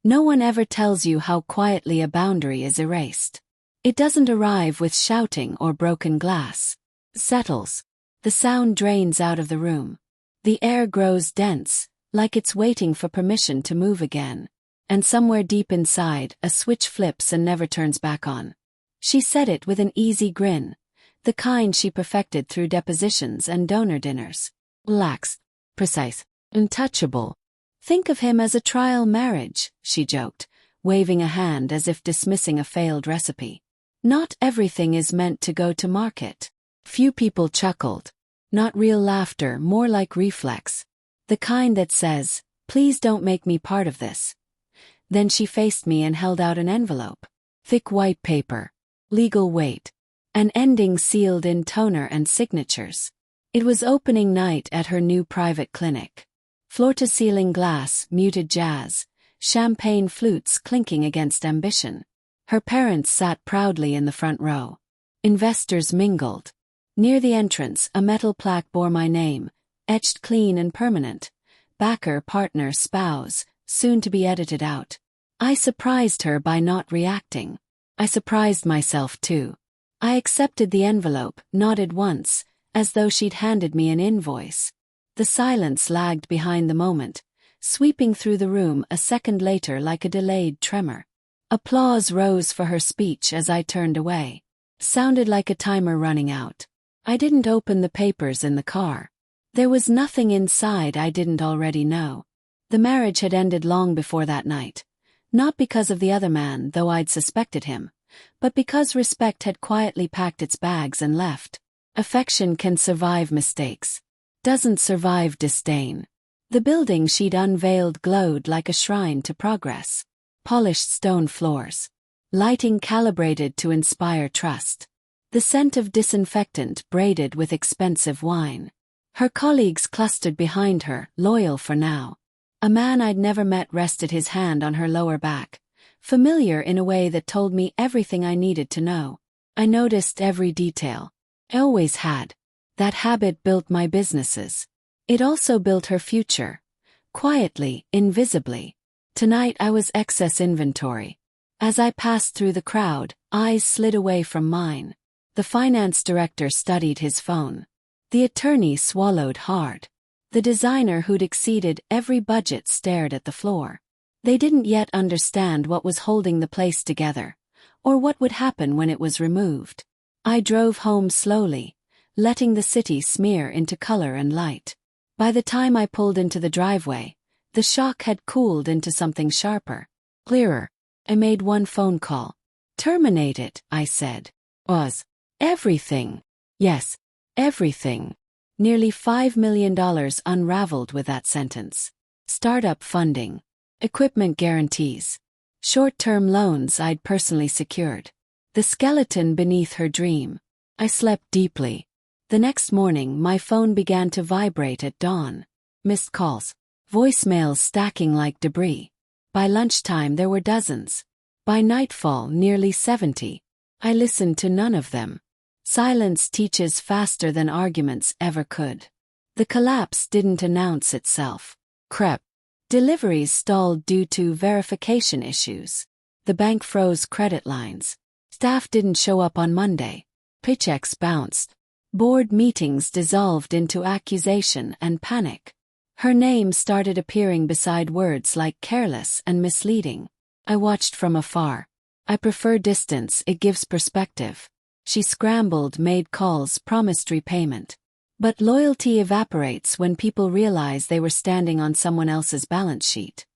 No one ever tells you how quietly a boundary is erased. It doesn't arrive with shouting or broken glass. Settles. The sound drains out of the room. The air grows dense, like it's waiting for permission to move again. And somewhere deep inside, a switch flips and never turns back on. She said it with an easy grin, the kind she perfected through depositions and donor dinners. Relaxed, precise, untouchable. Think of him as a trial marriage, she joked, waving a hand as if dismissing a failed recipe. Not everything is meant to go to market. Few people chuckled. Not real laughter, more like reflex. The kind that says, please don't make me part of this. Then she faced me and held out an envelope. Thick white paper. Legal weight. An ending sealed in toner and signatures. It was opening night at her new private clinic. Floor-to-ceiling glass, muted jazz, champagne flutes clinking against ambition. Her parents sat proudly in the front row. Investors mingled. Near the entrance, a metal plaque bore my name, etched clean and permanent. Backer, partner, spouse, soon to be edited out. I surprised her by not reacting. I surprised myself too. I accepted the envelope, nodded once, as though she'd handed me an invoice. The silence lagged behind the moment, sweeping through the room a second later like a delayed tremor. Applause rose for her speech as I turned away. Sounded like a timer running out. I didn't open the papers in the car. There was nothing inside I didn't already know. The marriage had ended long before that night. Not because of the other man, though I'd suspected him, but because respect had quietly packed its bags and left. Affection can survive mistakes. Doesn't survive disdain. The building she'd unveiled glowed like a shrine to progress. Polished stone floors. Lighting calibrated to inspire trust. The scent of disinfectant braided with expensive wine. Her colleagues clustered behind her, loyal for now. A man I'd never met rested his hand on her lower back, familiar in a way that told me everything I needed to know. I noticed every detail. I always had. That habit built my businesses. It also built her future. Quietly, invisibly. Tonight I was excess inventory. As I passed through the crowd, eyes slid away from mine. The finance director studied his phone. The attorney swallowed hard. The designer who'd exceeded every budget stared at the floor. They didn't yet understand what was holding the place together, or what would happen when it was removed. I drove home slowly, letting the city smear into color and light. By the time I pulled into the driveway, the shock had cooled into something sharper, clearer. I made one phone call. Terminate it, I said. Was everything. Yes, everything. Nearly $5 million unraveled with that sentence. Startup funding. Equipment guarantees. Short-term loans I'd personally secured. The skeleton beneath her dream. I slept deeply. The next morning my phone began to vibrate at dawn. Missed calls. Voicemails stacking like debris. By lunchtime there were dozens. By nightfall nearly 70. I listened to none of them. Silence teaches faster than arguments ever could. The collapse didn't announce itself. Crept. Deliveries stalled due to verification issues. The bank froze credit lines. Staff didn't show up on Monday. Paychecks bounced. Board meetings dissolved into accusation and panic. Her name started appearing beside words like careless and misleading. I watched from afar. I prefer distance, it gives perspective. She scrambled, made calls, promised repayment. But loyalty evaporates when people realize they were standing on someone else's balance sheet.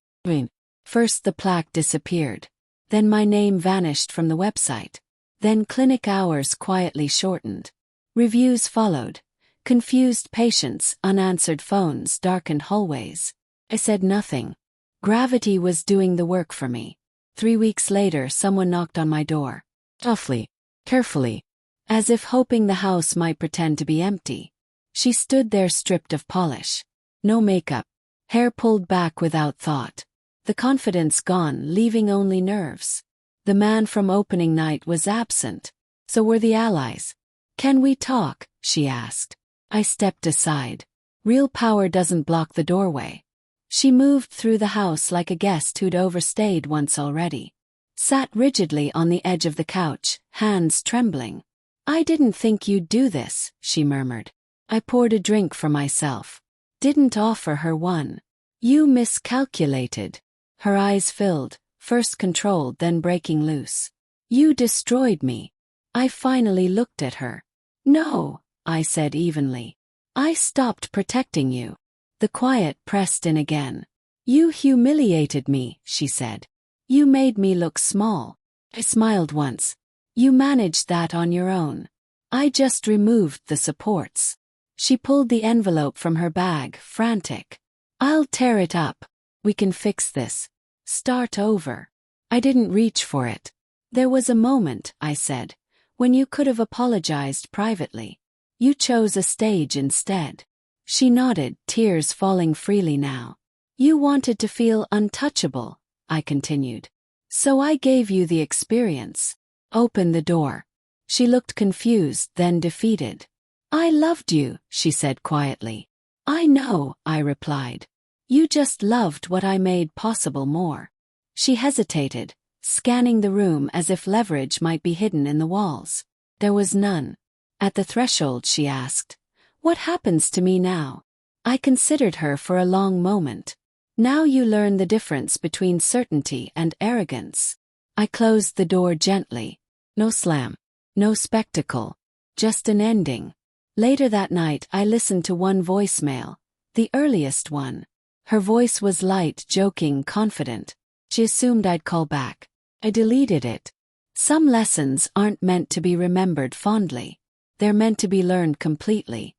First the plaque disappeared. Then my name vanished from the website. Then clinic hours quietly shortened. Reviews followed. Confused patients, unanswered phones, darkened hallways. I said nothing. Gravity was doing the work for me. 3 weeks later someone knocked on my door. Softly, carefully, as if hoping the house might pretend to be empty. She stood there stripped of polish. No makeup. Hair pulled back without thought. The confidence gone, leaving only nerves. The man from opening night was absent. So were the allies. "Can we talk?" she asked. I stepped aside. Real power doesn't block the doorway. She moved through the house like a guest who'd overstayed once already. Sat rigidly on the edge of the couch, hands trembling. "I didn't think you'd do this," she murmured. I poured a drink for myself. Didn't offer her one. "You miscalculated." Her eyes filled, first controlled then breaking loose. "You destroyed me." I finally looked at her. "No," I said evenly. "I stopped protecting you." The quiet pressed in again. "You humiliated me," she said. "You made me look small." I smiled once. "You managed that on your own. I just removed the supports." She pulled the envelope from her bag, frantic. "I'll tear it up. We can fix this. Start over." I didn't reach for it. "There was a moment," I said, "when you could have apologized privately. You chose a stage instead." She nodded, tears falling freely now. "You wanted to feel untouchable," I continued. "So I gave you the experience. Open the door." She looked confused, then defeated. "I loved you," she said quietly. "I know," I replied. "You just loved what I made possible more." She hesitated, scanning the room as if leverage might be hidden in the walls. There was none. At the threshold she asked, "What happens to me now?" I considered her for a long moment. "Now you learn the difference between certainty and arrogance." I closed the door gently. No slam. No spectacle. Just an ending. Later that night I listened to one voicemail, the earliest one. Her voice was light, joking, confident. She assumed I'd call back. I deleted it. Some lessons aren't meant to be remembered fondly. They're meant to be learned completely.